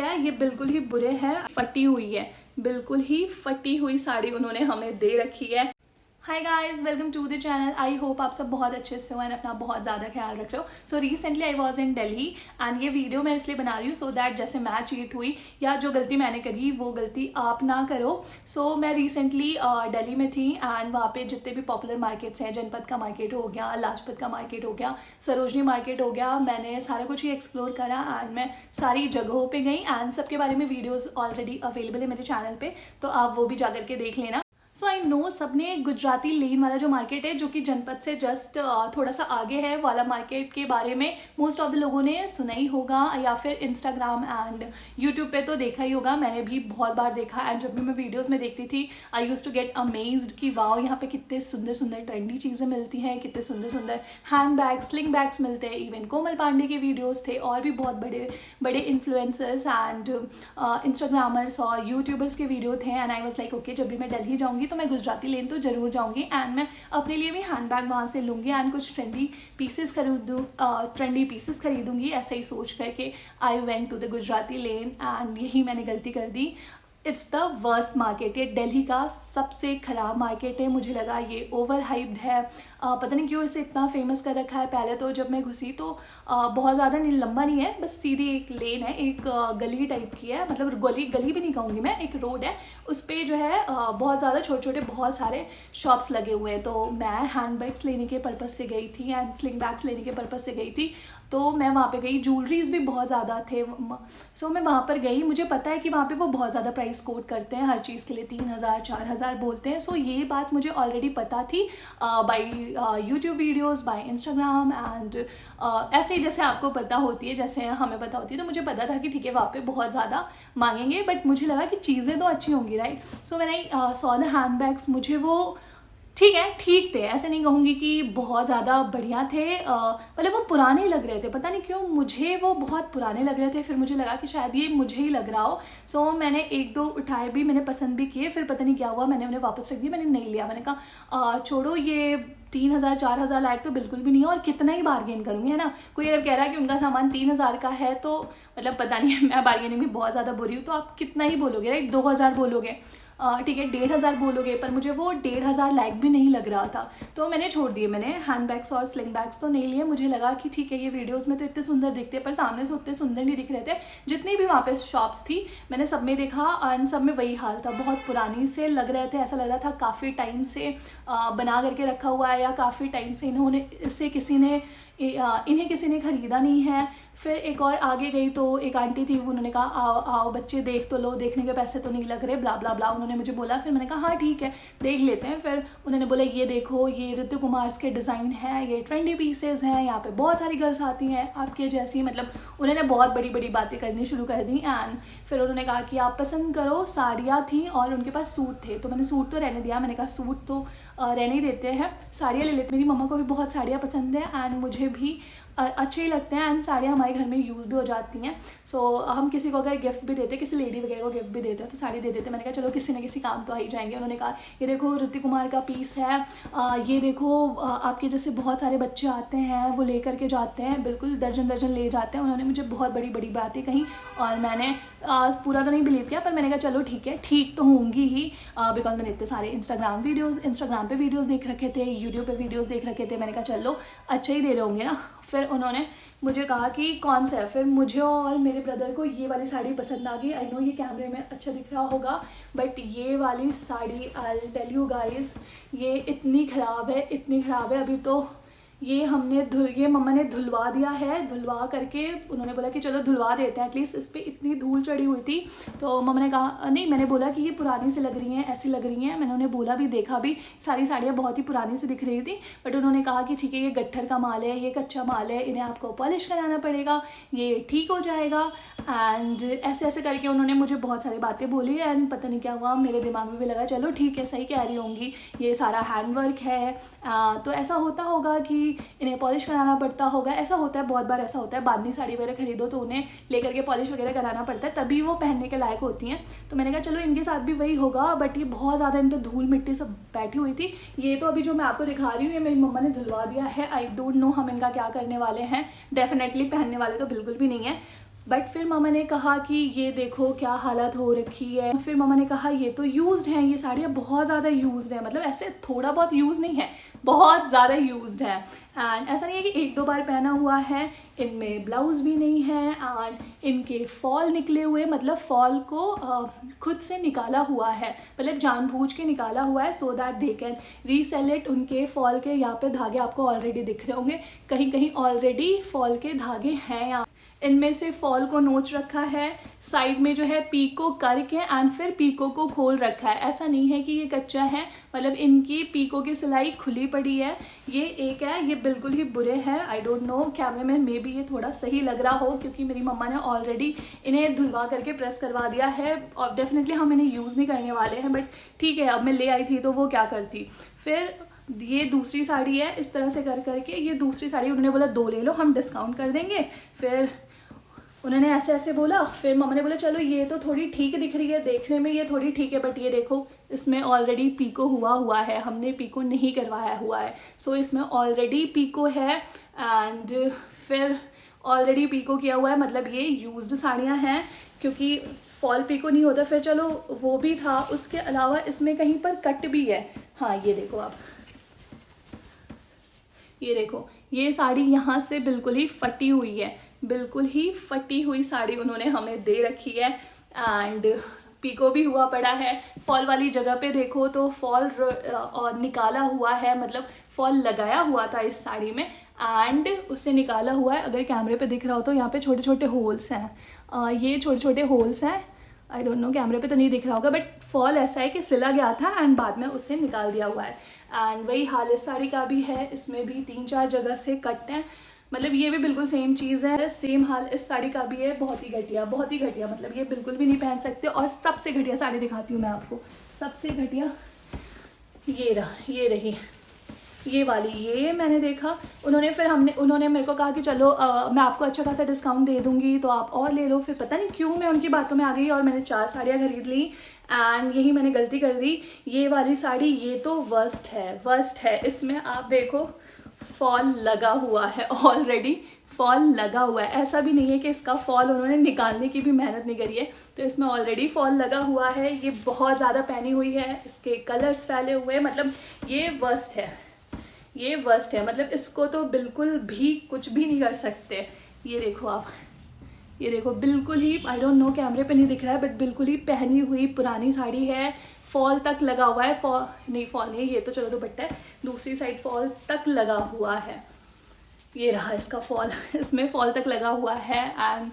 है, ये बिल्कुल ही बुरे हैं, फटी हुई है, बिल्कुल ही फटी हुई साड़ी उन्होंने हमें दे रखी है। Hi guys, welcome to the channel. I hope आप सब बहुत अच्छे से हो एंड अपना बहुत ज़्यादा ख्याल रख रहे हो। So recently I was in Delhi and ये वीडियो मैं इसलिए बना रही हूँ सो दैट जैसे मैं चीट हुई या जो गलती मैंने करी वो गलती आप ना करो। सो मैं रिसेंटली दिल्ली में थी एंड वहाँ पे जितने भी पॉपुलर मार्केट्स हैं, जनपद का मार्केट हो गया, लाजपत का मार्केट हो गया, सरोजनी मार्केट हो गया, मैंने सारा कुछ ही एक्सप्लोर करा एंड मैं सारी जगहों पे गई एंड सबके बारे में वीडियोस ऑलरेडी अवेलेबल है मेरे चैनल पे, तो आप वो भी जा करके देख लेना। सो आई नो सबने गुजराती लेन वाला जो मार्केट है जो कि जनपद से जस्ट थोड़ा सा आगे है वाला मार्केट के बारे में मोस्ट ऑफ द लोगों ने सुना ही होगा या फिर इंस्टाग्राम एंड यूट्यूब पे तो देखा ही होगा। मैंने भी बहुत बार देखा एंड जब भी मैं वीडियोस में देखती थी आई यूज टू गेट अमेज्ड कि वाओ यहाँ पे कितने सुंदर सुंदर ट्रेंडी चीज़ें मिलती हैं, कितने सुंदर सुंदर हैंड बैग्स, स्लिंग बैग्स मिलते हैं। इवन कोमल पांडे के वीडियोज़ थे और भी बहुत बड़े बड़े इन्फ्लुएंसर्स एंड इंस्टाग्रामर्स और यूट्यूबर्स के वीडियो थे and I was like okay जब भी मैं दिल्ली जाऊँगी तो मैं गुजराती लेन तो जरूर जाऊंगी एंड मैं अपने लिए भी हैंड बैग वहाँ से लूँगी एंड कुछ ट्रेंडी पीसेस खरीदूंगी। ऐसा ही सोच करके I went to the Gujarati lane and यही मैंने गलती कर दी। इट्स द वर्स्ट मार्केट, ये दिल्ली का सबसे ख़राब मार्केट है। मुझे लगा ये ओवर हाइप्ड है, पता नहीं क्यों इसे इतना फेमस कर रखा है। पहले तो जब मैं घुसी तो बहुत ज़्यादा नहीं, लंबा नहीं है, बस सीधी एक लेन है, एक गली टाइप की है, मतलब गली भी नहीं कहूँगी मैं, एक रोड है, उस पर जो है बहुत ज़्यादा छोटे छोटे बहुत सारे शॉप्स लगे हुए हैं। तो मैं हैंड बैग्स लेने के पर्पज़ से गई थी एंड स्लिंग बैग्स लेने के पर्पज़ से गई थी, तो मैं वहाँ पे गई। ज्वेलरीज भी बहुत ज़्यादा थे, सो मैं वहाँ पर गई। मुझे पता है कि वहाँ पे वो बहुत ज़्यादा प्राइस कोट करते हैं हर चीज़ के लिए, 3000 4000 बोलते हैं। सो ये बात मुझे ऑलरेडी पता थी by YouTube videos, by Instagram and ऐसे ही जैसे आपको पता होती है, जैसे हमें पता होती है। तो मुझे पता था कि ठीक है वहाँ पे बहुत ज़्यादा मांगेंगे, बट मुझे लगा कि चीज़ें तो अच्छी होंगी, right. So when I saw the hand bags, मुझे वो ठीक थे, ऐसे नहीं कहूँगी कि बहुत ज़्यादा बढ़िया थे, मतलब वो पुराने लग रहे थे, पता नहीं क्यों मुझे वो बहुत पुराने लग रहे थे। फिर मुझे लगा कि शायद ये मुझे ही लग रहा हो। सो मैंने एक दो उठाए भी, मैंने पसंद भी किए, फिर पता नहीं क्या हुआ मैंने उन्हें वापस रख दिया, मैंने नहीं लिया। मैंने कहा छोड़ो, ये 3000 4000 लायक तो बिल्कुल भी नहीं है और कितना ही बार्गेन करूँगी, है ना। कोई अगर कह रहा है कि उनका सामान 3000 का है तो मतलब पता नहीं, मैं बार्गेनिंग में बहुत ज़्यादा बुरी हूँ, तो आप कितना ही बोलोगे, राइट, 2000 बोलोगे, ठीक है 1500 बोलोगे, पर मुझे वो 1500 लायक भी नहीं लग रहा था, तो मैंने छोड़ दिए। मैंने हैंड बैग्स और स्लिंग बैग्स तो नहीं लिए। मुझे लगा कि ठीक है ये वीडियोस में तो इतने सुंदर दिखते हैं पर सामने से उतने सुंदर नहीं दिख रहे थे। जितनी भी वहाँ पे शॉप्स थी मैंने सब में देखा एंड सब में वही हाल था, बहुत पुरानी से लग रहे थे। ऐसा लग रहा था काफ़ी टाइम से बना करके रखा हुआ है या काफ़ी टाइम से इन्हें किसी ने ख़रीदा नहीं है। फिर एक और आगे गई तो एक आंटी थी, उन्होंने कहा आओ आओ बच्चे देख तो लो, देखने के पैसे तो नहीं लग रहे, ब्ला ब्ला ब्ला उन्होंने मुझे बोला। फिर मैंने कहा हाँ ठीक है देख लेते हैं। फिर उन्होंने बोला ये देखो ये ऋतु कुमार के डिज़ाइन है, ये ट्रेंडी पीसेज हैं, यहाँ पे बहुत सारी गर्ल्स आती हैं आपके जैसी, मतलब उन्होंने बहुत बड़ी बड़ी बातें करनी शुरू कर दी। एंड फिर उन्होंने कहा कि आप पसंद करो। साड़ियाँ थी और उनके पास सूट थे, तो मैंने सूट तो रहने दिया। मैंने कहा सूट तो रहने ही देते हैं, साड़ियाँ ले लेते। मेरी मम्मा को भी बहुत साड़ियाँ पसंद है एंड मुझे भी अच्छे ही लगते हैं एंड साड़ियाँ हमारे घर में यूज़ भी हो जाती हैं। सो हम किसी को अगर गिफ्ट भी देते, किसी लेडी वगैरह को गिफ्ट भी देते हैं तो साड़ी दे देते। मैंने कहा चलो किसी न किसी काम तो आ ही जाएंगे। उन्होंने कहा ये देखो ऋतिक कुमार का पीस है, ये देखो आपके जैसे बहुत सारे बच्चे आते हैं वो ले करके जाते हैं, बिल्कुल दर्जन दर्जन ले जाते हैं। उन्होंने मुझे बहुत बड़ी बड़ी बातें कही और मैंने पूरा तो नहीं बिलीव किया, पर मैंने कहा चलो ठीक है, ठीक तो होंगी ही, बिकॉज मैंने इतने सारे इंस्टाग्राम पे वीडियोज़ देख रखे थे, यूट्यूब पे वीडियोज़ देख रखे थे। मैंने कहा चलो अच्छे ही दे रहे होंगे ना। फिर उन्होंने मुझे कहा कि कौन सा है। फिर मुझे और मेरे ब्रदर को ये वाली साड़ी पसंद आ गई। आई नो ये कैमरे में अच्छा दिख रहा होगा, बट ये वाली sari I tell you guys ये इतनी ख़राब है। अभी तो ये मम्मा ने धुलवा दिया है, धुलवा करके उन्होंने बोला कि चलो धुलवा देते हैं एटलीस्ट। इस पर इतनी धूल चढ़ी हुई थी तो मम्मा ने कहा नहीं, मैंने बोला कि ये पुरानी से लग रही हैं, ऐसी लग रही हैं। मैंने उन्हें बोला भी, देखा भी, सारी साड़ियाँ बहुत ही पुरानी से दिख रही थी, बट उन्होंने कहा कि ठीक है ये गट्ठर का माल है, ये कच्चा माल है, इन्हें आपको पॉलिश कराना पड़ेगा, ये ठीक हो जाएगा। एंड ऐसे ऐसे करके उन्होंने मुझे बहुत सारी बातें बोली एंड पता नहीं क्या हुआ, मेरे दिमाग में भी लगा चलो ठीक है सही कह रही होंगी, ये सारा हैंडवर्क है, तो ऐसा होता होगा कि इन्हें पॉलिश कराना पड़ता होगा। ऐसा होता है, बहुत बार ऐसा होता है, बांधनी साड़ी वगैरह खरीदो तो उन्हें लेकर के पॉलिश वगैरह कराना पड़ता है, तभी वो पहनने के लायक होती हैं। तो मैंने कहा चलो इनके साथ भी वही होगा, बट ये बहुत ज़्यादा इन पर धूल मिट्टी सब बैठी हुई थी। ये तो अभी जो मैं आपको दिखा रही हूँ ये मेरी मम्मा ने धुलवा दिया है। आई डोंट नो हम इनका क्या करने वाले हैं, डेफिनेटली पहनने वाले तो बिल्कुल भी नहीं है। बट फिर मामा ने कहा कि ये देखो क्या हालत हो रखी है। फिर मामा ने कहा ये तो यूज्ड हैं, ये साड़ियाँ बहुत ज़्यादा यूज्ड है, मतलब ऐसे थोड़ा बहुत यूज़ नहीं है, बहुत ज़्यादा यूज्ड है। एंड ऐसा नहीं है कि 1-2 बार पहना हुआ है, इनमें ब्लाउज भी नहीं है एंड इनके फॉल निकले हुए, मतलब फॉल को खुद से निकाला हुआ है, मतलब जानबूझ के निकाला हुआ है so that they can resale it. उनके फॉल के यहाँ पे धागे आपको ऑलरेडी दिख रहे होंगे, कहीं कहीं ऑलरेडी फॉल के धागे हैं यहाँ। इनमें से फॉल को नोच रखा है, साइड में जो है पीको करके एंड फिर पीको को खोल रखा है। ऐसा नहीं है कि ये कच्चा है, मतलब इनकी पीको की सिलाई खुली पड़ी है। ये एक है, ये बिल्कुल ही बुरे हैं। आई डोंट नो, कैमरे में मे बी ये थोड़ा सही लग रहा हो क्योंकि मेरी मम्मा ने ऑलरेडी इन्हें धुलवा करके प्रेस करवा दिया है और डेफिनेटली हम इन्हें यूज़ नहीं करने वाले हैं, बट ठीक है, अब मैं ले आई थी तो वो क्या करती। फिर ये दूसरी साड़ी है, इस तरह से कर करके ये दूसरी साड़ी उन्होंने बोला 2 ले लो, हम डिस्काउंट कर देंगे। फिर उन्होंने ऐसे ऐसे बोला, फिर मम्मा ने बोला चलो ये तो थोड़ी ठीक दिख रही है, देखने में ये थोड़ी ठीक है, बट ये देखो इसमें ऑलरेडी पीको हुआ है, हमने पीको नहीं करवाया हुआ है। सो इसमें ऑलरेडी पीको है एंड फिर ऑलरेडी पीको किया हुआ है, मतलब ये यूज्ड साड़ियाँ हैं क्योंकि फॉल पीको नहीं होता। फिर चलो वो भी था, उसके अलावा इसमें कहीं पर कट भी है। हाँ ये देखो आप, ये देखो ये साड़ी यहाँ से बिल्कुल ही फटी हुई है, बिल्कुल ही फटी हुई साड़ी उन्होंने हमें दे रखी है एंड पीको भी हुआ पड़ा है। फॉल वाली जगह पे देखो तो फॉल और निकाला हुआ है, मतलब फॉल लगाया हुआ था इस साड़ी में एंड उससे निकाला हुआ है। अगर कैमरे पे दिख रहा हो तो यहाँ पे छोटे छोटे होल्स हैं, ये छोटे छोटे होल्स हैं। आई डोंट नो कैमरे पे तो नहीं दिख रहा होगा, बट फॉल ऐसा है कि सिला गया था एंड बाद में उससे निकाल दिया हुआ है। एंड वही हाल इस साड़ी का भी है, इसमें भी 3-4 जगह से कट हैं, मतलब ये भी बिल्कुल सेम चीज़ है। सेम हाल इस साड़ी का भी है, बहुत ही घटिया, बहुत ही घटिया, मतलब ये बिल्कुल भी नहीं पहन सकते। और सबसे घटिया साड़ी दिखाती हूँ मैं आपको, सबसे घटिया ये रही ये वाली। ये मैंने देखा, उन्होंने मेरे को कहा कि चलो मैं आपको अच्छा खासा डिस्काउंट दे दूंगी तो आप और ले लो। फिर पता नहीं क्यों मैं उनकी बातों में आ गई और मैंने 4 साड़ियाँ खरीद ली एंड यही मैंने गलती कर दी। ये वाली साड़ी ये तो वर्स्ट है। इसमें आप देखो फॉल लगा हुआ है, ऑलरेडी फॉल लगा हुआ है। ऐसा भी नहीं है कि इसका फॉल उन्होंने निकालने की भी मेहनत नहीं करी है, तो इसमें ऑलरेडी फॉल लगा हुआ है। ये बहुत ज़्यादा पहनी हुई है, इसके कलर्स फैले हुए हैं, मतलब ये वर्स्ट है, मतलब इसको तो बिल्कुल भी कुछ भी नहीं कर सकते। ये देखो आप, ये देखो बिल्कुल ही, आई डोंट नो कैमरे पे नहीं दिख रहा है, बट बिल्कुल ही पहनी हुई पुरानी साड़ी है। फॉल तक लगा हुआ है, फॉल नहीं, ये तो चलो दुपट्टा है, दूसरी साइड फॉल तक लगा हुआ है। ये रहा इसका फॉल, इसमें फॉल तक लगा हुआ है एंड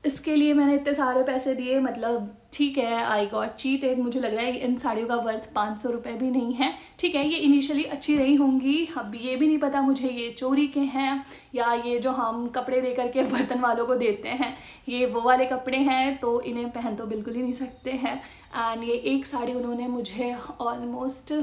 इसके लिए मैंने इतने सारे पैसे दिए, मतलब ठीक है, आई गॉट चीटेड। मुझे लग रहा है इन साड़ियों का वर्थ 500 रुपये भी नहीं है। ठीक है, ये इनिशियली अच्छी रही होंगी, अब ये भी नहीं पता मुझे ये चोरी के हैं या ये जो हम कपड़े दे करके बर्तन वालों को देते हैं ये वो वाले कपड़े हैं, तो इन्हें पहन तो बिल्कुल ही नहीं सकते हैं। एंड ये एक साड़ी उन्होंने मुझे ऑलमोस्ट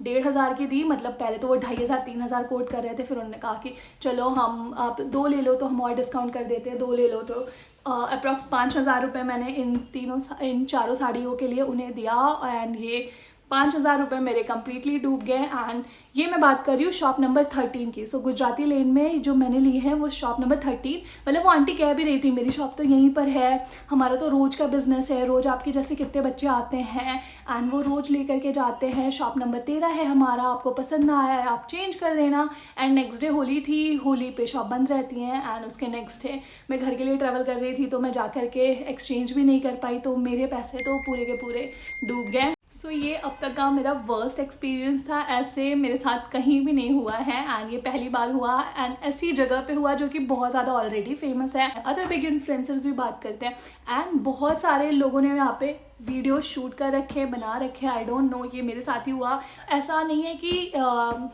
1500 की दी, मतलब पहले तो वो 2500-3000 कोट कर रहे थे, फिर उन्होंने कहा कि चलो हम आप 2 ले लो तो हम और डिस्काउंट कर देते हैं, 2 ले लो तो अप्रॉक्स 5000 रुपये मैंने इन चारों साड़ियों के लिए उन्हें दिया एंड ये 5000 रुपये मेरे कम्प्लीटली डूब गए। एंड ये मैं बात कर रही हूँ शॉप नंबर 13 की। सो गुजराती लेन में जो मैंने ली है वो शॉप नंबर 13, मतलब वो आंटी कह भी रही थी मेरी शॉप तो यहीं पर है, हमारा तो रोज़ का बिजनेस है, रोज़ आपके जैसे कितने बच्चे आते हैं एंड वो रोज़ ले करके जाते हैं। शॉप नंबर 13 है हमारा, आपको पसंद ना आया है आप चेंज कर देना। एंड नेक्स्ट डे होली थी, होली पे शॉप बंद रहती हैं एंड उसके नेक्स्ट डे मैं घर के लिए ट्रैवल कर रही थी तो मैं जा करके एक्सचेंज भी नहीं कर पाई, तो मेरे पैसे तो पूरे के पूरे डूब गए। सो ये अब तक का मेरा वर्स्ट एक्सपीरियंस था, ऐसे मेरे साथ कहीं भी नहीं हुआ है एंड ये पहली बार हुआ एंड ऐसी जगह पे हुआ जो कि बहुत ज़्यादा ऑलरेडी फेमस है। अदर बिग इन्फ्लुएंसर्स भी बात करते हैं एंड बहुत सारे लोगों ने यहाँ पे वीडियो शूट कर रखे, बना रखे। आई डोंट नो, ये मेरे साथ ही हुआ। ऐसा नहीं है कि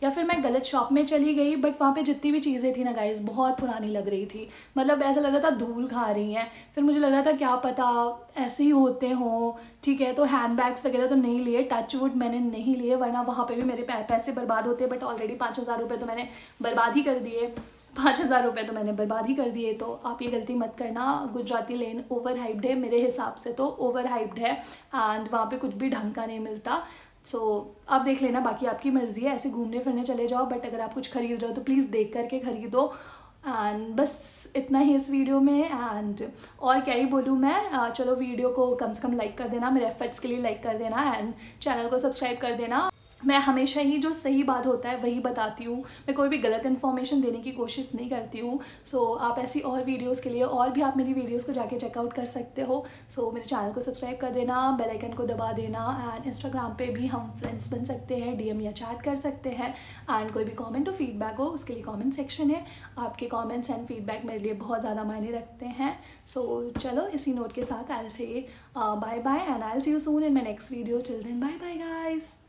या फिर मैं गलत शॉप में चली गई, बट वहाँ पे जितनी भी चीज़ें थी ना गाइस बहुत पुरानी लग रही थी, मतलब ऐसा लग रहा था धूल खा रही हैं। फिर मुझे लग रहा था क्या पता ऐसे ही होते हों, ठीक है। तो हैंड बैग्स वगैरह तो नहीं लिए, टच वुड मैंने नहीं लिए, वरना वहाँ पे भी मेरे पैसे बर्बाद होते। बट ऑलरेडी 5000 रुपये तो मैंने बर्बाद ही कर दिए, 5000 रुपये तो मैंने बर्बाद ही कर दिए। तो आप ये गलती मत करना। गुजराती लेन ओवर हाइप्ड है, मेरे हिसाब से तो ओवर हाइप्ड है एंड वहाँ पे कुछ भी ढंग का नहीं मिलता। सो आप देख लेना, बाकी आपकी मर्जी है, ऐसे घूमने फिरने चले जाओ, बट अगर आप कुछ खरीद रहे हो तो प्लीज़ देख करके खरीदो। एंड बस इतना ही इस वीडियो में। एंड और क्या ही बोलूँ मैं, चलो वीडियो को कम से कम लाइक कर देना, मेरे एफर्ट्स के लिए लाइक कर देना, एंड चैनल को सब्सक्राइब कर देना। मैं हमेशा ही जो सही बात होता है वही बताती हूँ, मैं कोई भी गलत इन्फॉर्मेशन देने की कोशिश नहीं करती हूँ। सो आप ऐसी और वीडियोस के लिए और भी आप मेरी वीडियोस को जाके चेकआउट कर सकते हो। सो मेरे चैनल को सब्सक्राइब कर देना, बेल आइकन को दबा देना, एंड इंस्टाग्राम पे भी हम फ्रेंड्स बन सकते हैं, डीएम या चैट कर सकते हैं। एंड कोई भी कॉमेंट हो, फीडबैक हो, उसके लिए कॉमेंट सेक्शन है। आपके कॉमेंट्स एंड फीडबैक मेरे लिए बहुत ज़्यादा मायने रखते हैं। सो चलो इसी नोट के साथ I will say bye bye, and I will see you soon in my next video. Till then bye bye guys.